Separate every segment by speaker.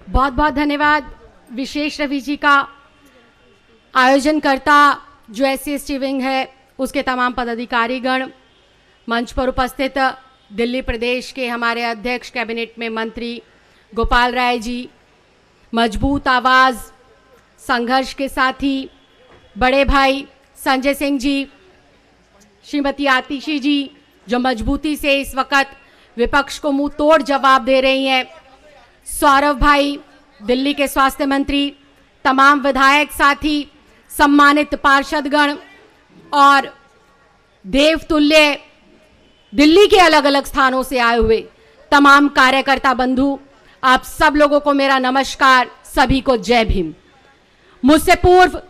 Speaker 1: बहुत बहुत धन्यवाद विशेष रवि जी का, आयोजनकर्ता जो SC/ST विंग है उसके तमाम पदाधिकारीगण, मंच पर उपस्थित दिल्ली प्रदेश के हमारे अध्यक्ष कैबिनेट में मंत्री गोपाल राय जी, मजबूत आवाज़ संघर्ष के साथी बड़े भाई संजय सिंह जी, श्रीमती आतिशी जी जो मजबूती से इस वक्त विपक्ष को मुंह तोड़ जवाब दे रही हैं, सौरभ भाई दिल्ली के स्वास्थ्य मंत्री, तमाम विधायक साथी, सम्मानित पार्षदगण और देवतुल्य दिल्ली के अलग अलग स्थानों से आए हुए तमाम कार्यकर्ता बंधु, आप सब लोगों को मेरा नमस्कार, सभी को जय भीम। मुझसे पूर्व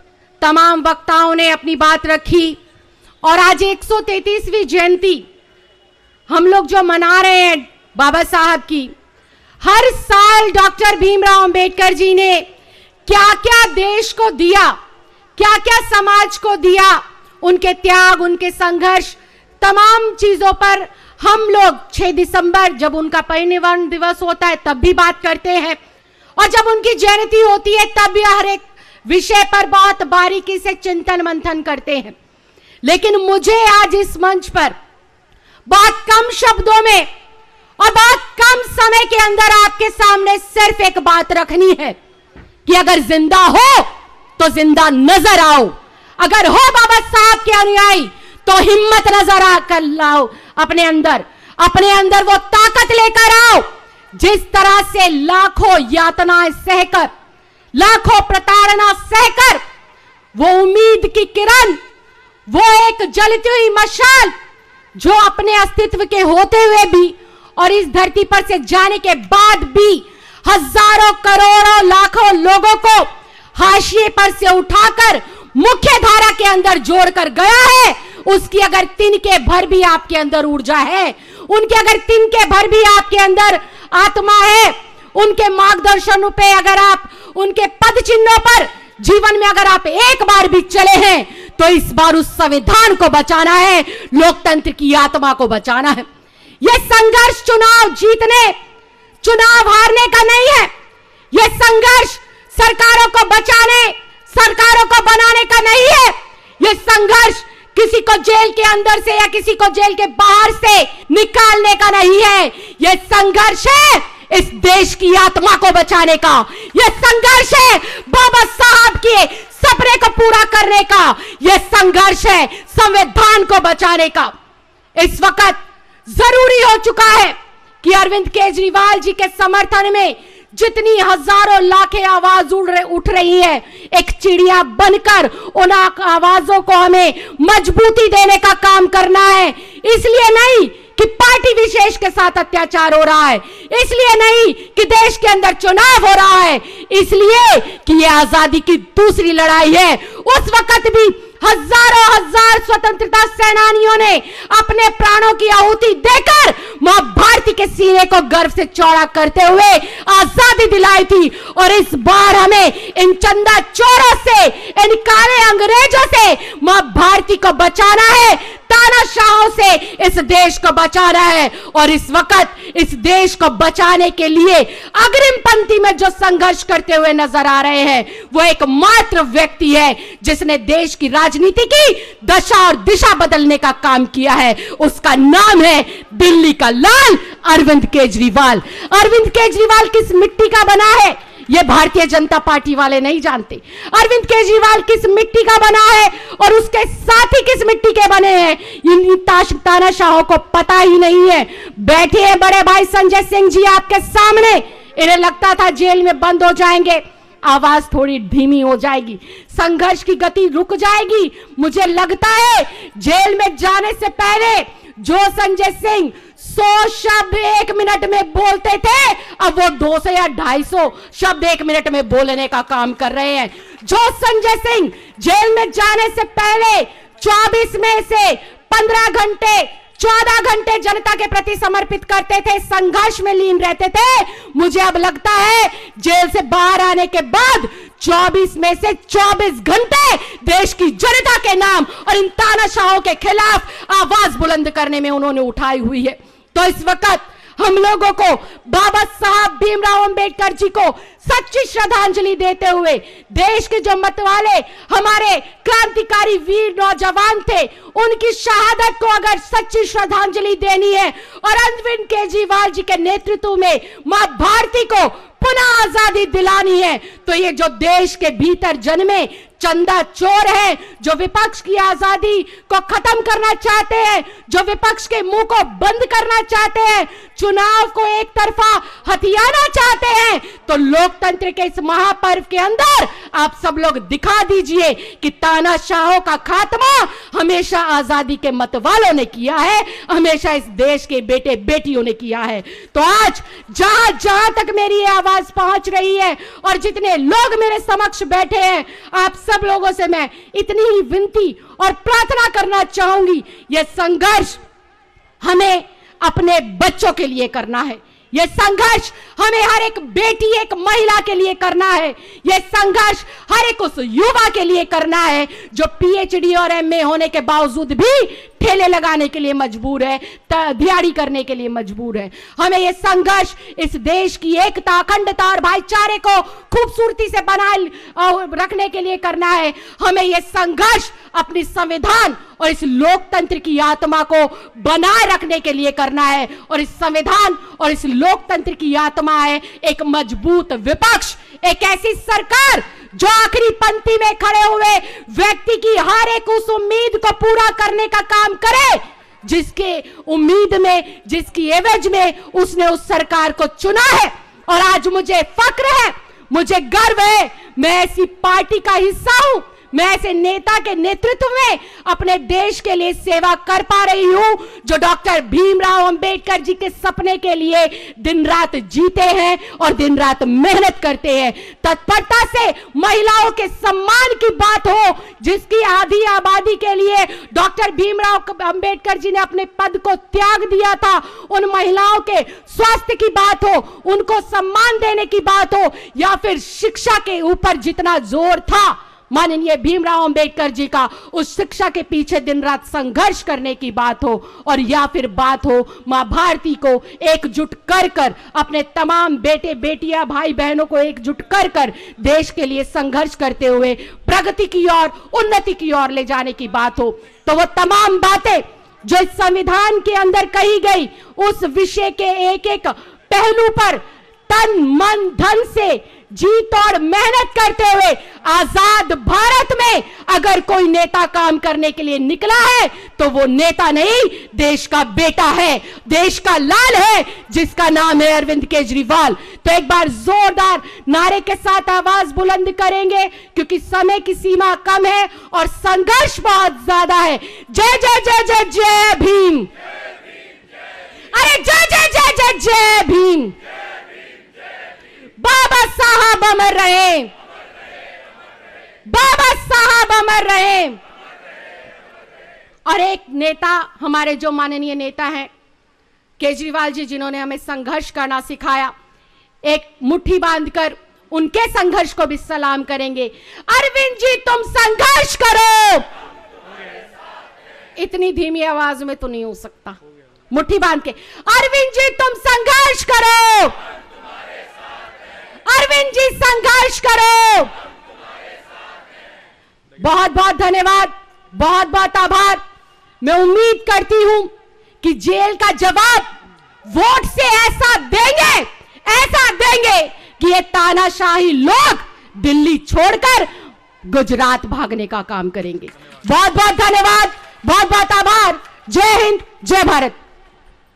Speaker 1: तमाम वक्ताओं ने अपनी बात रखी और आज 133वीं जयंती हम लोग जो मना रहे हैं बाबा साहब की, हर साल डॉक्टर भीमराव अंबेडकर जी ने क्या क्या देश को दिया, क्या क्या समाज को दिया, उनके त्याग, उनके संघर्ष, तमाम चीजों पर हम लोग 6 दिसंबर जब उनका परिनिर्वाण दिवस होता है तब भी बात करते हैं और जब उनकी जयंती होती है तब भी हर एक विषय पर बहुत बारीकी से चिंतन मंथन करते हैं। लेकिन मुझे आज इस मंच पर बहुत कम शब्दों में और बहुत कम समय के अंदर आपके सामने सिर्फ एक बात रखनी है कि अगर जिंदा हो तो जिंदा नजर आओ, अगर हो बाबा साहब के अनुयायी तो हिम्मत नजर आकर लाओ, अपने अंदर वो ताकत लेकर आओ जिस तरह से लाखों यातनाएं सहकर, लाखों प्रताड़ना सहकर वो उम्मीद की किरण, वो एक जलती हुई मशाल जो अपने अस्तित्व के होते हुए भी और इस धरती पर से जाने के बाद भी हजारों करोड़ों लाखों लोगों को हाशिए पर से उठाकर मुख्य धारा के अंदर जोड़कर गया है, उसकी अगर तिनके भर भी आपके अंदर ऊर्जा है, उनके अगर तिनके भर भी आपके अंदर आत्मा है, उनके मार्गदर्शन पे अगर आप उनके पद चिन्हों पर जीवन में अगर आप एक बार भी चले हैं तो इस बार उस संविधान को बचाना है, लोकतंत्र की आत्मा को बचाना है। यह संघर्ष चुनाव जीतने, चुनाव हारने का नहीं है। यह संघर्ष सरकारों को बचाने, सरकारों को बनाने का नहीं है। यह संघर्ष किसी को जेल के अंदर से या किसी को जेल के बाहर से निकालने का नहीं है। यह संघर्ष है इस देश की आत्मा को बचाने का। यह संघर्ष है बाबा साहब के सपने को पूरा करने का। यह संघर्ष है संविधान को बचाने का। इस वक्त जरूरी हो चुका है कि अरविंद केजरीवाल जी के समर्थन में जितनी हजारों लाखें आवाज उठ रही है, एक चिड़िया बनकर उन आवाजों को हमें मजबूती देने का काम करना है। इसलिए नहीं कि पार्टी विशेष के साथ अत्याचार हो रहा है, इसलिए नहीं कि देश के अंदर चुनाव हो रहा है, इसलिए कि यह आजादी की दूसरी लड़ाई है। उस वक्त भी हजारों हजार स्वतंत्रता सेनानियों ने अपने प्राणों की आहुति देकर मां भारती के सीने को गर्व से चौड़ा करते हुए आजादी दिलाई थी। और इस बार हमें इन चंदा चोरों से, इन काले अंग्रेजों से मां भारती को बचाना है, तानाशाहों से इस देश को बचाना है। और इस वक्त इस देश को बचाने के लिए अग्रिम पंक्ति में जो संघर्ष करते हुए नजर आ रहे हैं वो एकमात्र व्यक्ति है जिसने देश की राजनीति की दशा और दिशा बदलने का काम किया है। उसका नाम है दिल्ली का लाल अरविंद केजरीवाल। अरविंद केजरीवाल किस मिट्टी का बना है ये भारतीय जनता पार्टी वाले नहीं जानते। अरविंद केजरीवाल किस मिट्टी का बना है और उसके साथी किस मिट्टी के बने हैं इन तानाशाहों को पता ही नहीं है। बैठे हैं बड़े भाई संजय सिंह जी आपके सामने, इन्हें लगता था जेल में बंद हो जाएंगे, आवाज थोड़ी धीमी हो जाएगी, संघर्ष की गति रुक जाएगी। मुझे लगता है जेल में जाने से पहले जो संजय सिंह 100 शब्द 1 मिनट में बोलते थे, अब वो 200 या 250 शब्द 1 मिनट में बोलने का काम कर रहे हैं। जो संजय सिंह जेल में जाने से पहले 24 में से 15 घंटे 14 घंटे जनता के प्रति समर्पित करते थे, संघर्ष में लीन रहते थे, मुझे अब लगता है जेल से बाहर आने के बाद 24 में से 24 घंटे देश की जनता के नाम और इन तानाशाहों के खिलाफ आवाज बुलंद करने में उन्होंने उठाई हुई है। तो इस वक्त हम लोगों को बाबा साहब भीमराव अंबेडकर जी को सच्ची श्रद्धांजलि देते हुए देश के जो मतवाले हमारे क्रांतिकारी वीर नौजवान थे, उनकी शहादत को अगर सच्ची श्रद्धांजलि देनी है और अरविंद केजरीवाल जी के नेतृत्व में मां भारती को पुनः आजादी दिलानी है, तो ये जो देश के भीतर जन्मे चंदा चोर है, जो विपक्ष की आजादी को खत्म करना चाहते हैं, जो विपक्ष के मुंह को बंद करना चाहते हैं, चुनाव को एक तरफा हथियाना चाहते हैं, तो लोकतंत्र के इस महापर्व के अंदर आप सब लोग दिखा दीजिए कि तानाशाहों का खात्मा हमेशा आजादी के मतवालों ने किया है, हमेशा इस देश के बेटे बेटियों ने किया है। तो आज जहां जहां तक मेरी आवाज पहुंच रही है और जितने लोग मेरे समक्ष बैठे हैं, आप सब लोगों से मैं इतनी ही विनती और प्रार्थना करना चाहूंगी, यह संघर्ष हमें अपने बच्चों के लिए करना है, यह संघर्ष हमें हर एक बेटी, एक महिला के लिए करना है, यह संघर्ष हर एक उस युवा के लिए करना है जो पीएचडी और एमए होने के बावजूद भी ठेले लगाने के लिए मजबूर है, दिहाड़ी करने के लिए मजबूर है। हमें यह संघर्ष इस देश की एकता, अखंडता और भाईचारे को खूबसूरती से बनाए रखने के लिए करना है। हमें यह संघर्ष अपनी संविधान और इस लोकतंत्र की आत्मा को बनाए रखने के लिए करना है, और इस संविधान और इस लोकतंत्र की आत्मा है एक मजबूत विपक्ष, एक ऐसी सरकार जो आखिरी पंक्ति में खड़े हुए व्यक्ति की हर एक उस उम्मीद को पूरा करने का काम करे, जिसके उम्मीद में, जिसकी एवज में उसने उस सरकार को चुना है। और आज मुझे फक्र है, मुझे गर्व है, मैं ऐसी पार्टी का हिस्सा हूं, मैं ऐसे नेता के नेतृत्व में अपने देश के लिए सेवा कर पा रही हूं, जो डॉक्टर भीमराव अंबेडकर जी के सपने के लिए दिन रात जीते हैं और दिन रात मेहनत करते हैं। तत्परता से महिलाओं के सम्मान की बात हो, जिसकी आधी आबादी के लिए डॉक्टर भीमराव अंबेडकर जी ने अपने पद को त्याग दिया था, उन महिलाओं के स्वास्थ्य की बात हो, उनको सम्मान देने की बात हो, या फिर शिक्षा के ऊपर जितना जोर था माननीय भीमराव अंबेडकर जी का, उस शिक्षा के पीछे दिन रात संघर्ष करने की बात हो, और या फिर बात हो मां भारती को एकजुट कर कर अपने तमाम बेटे बेटियां भाई बहनों को एकजुट कर कर देश के लिए संघर्ष करते हुए प्रगति की ओर, उन्नति की ओर ले जाने की बात हो, तो वो तमाम बातें जो इस संविधान के अंदर कही गई, उस विषय के एक एक पहलू पर तन मन धन से जी तोड़ मेहनत करते हुए आजाद भारत में अगर कोई नेता काम करने के लिए निकला है, तो वो नेता नहीं, देश का बेटा है, देश का लाल है, जिसका नाम है अरविंद केजरीवाल। तो एक बार जोरदार नारे के साथ आवाज बुलंद करेंगे, क्योंकि समय की सीमा कम है और संघर्ष बहुत ज्यादा है। जय जय जय जय जय भीम, अरे जय जय जय जय जय भीम। बाबा साहब अमर रहे, बाबा साहब अमर रहे। और एक नेता, हमारे जो माननीय नेता हैं केजरीवाल जी, जिन्होंने हमें संघर्ष करना सिखाया, एक मुट्ठी बांधकर उनके संघर्ष को भी सलाम करेंगे। अरविंद जी तुम संघर्ष करो, इतनी धीमी आवाज में तो नहीं हो सकता, मुट्ठी बांध के, अरविंद जी तुम संघर्ष करो, अरविंद जी संघर्ष करो। बहुत बहुत धन्यवाद, बहुत बहुत आभार। मैं उम्मीद करती हूं कि जेल का जवाब वोट से ऐसा देंगे कि ये तानाशाही लोग दिल्ली छोड़कर गुजरात भागने का काम करेंगे। बहुत बहुत धन्यवाद, बहुत बहुत आभार। जय हिंद, जय भारत।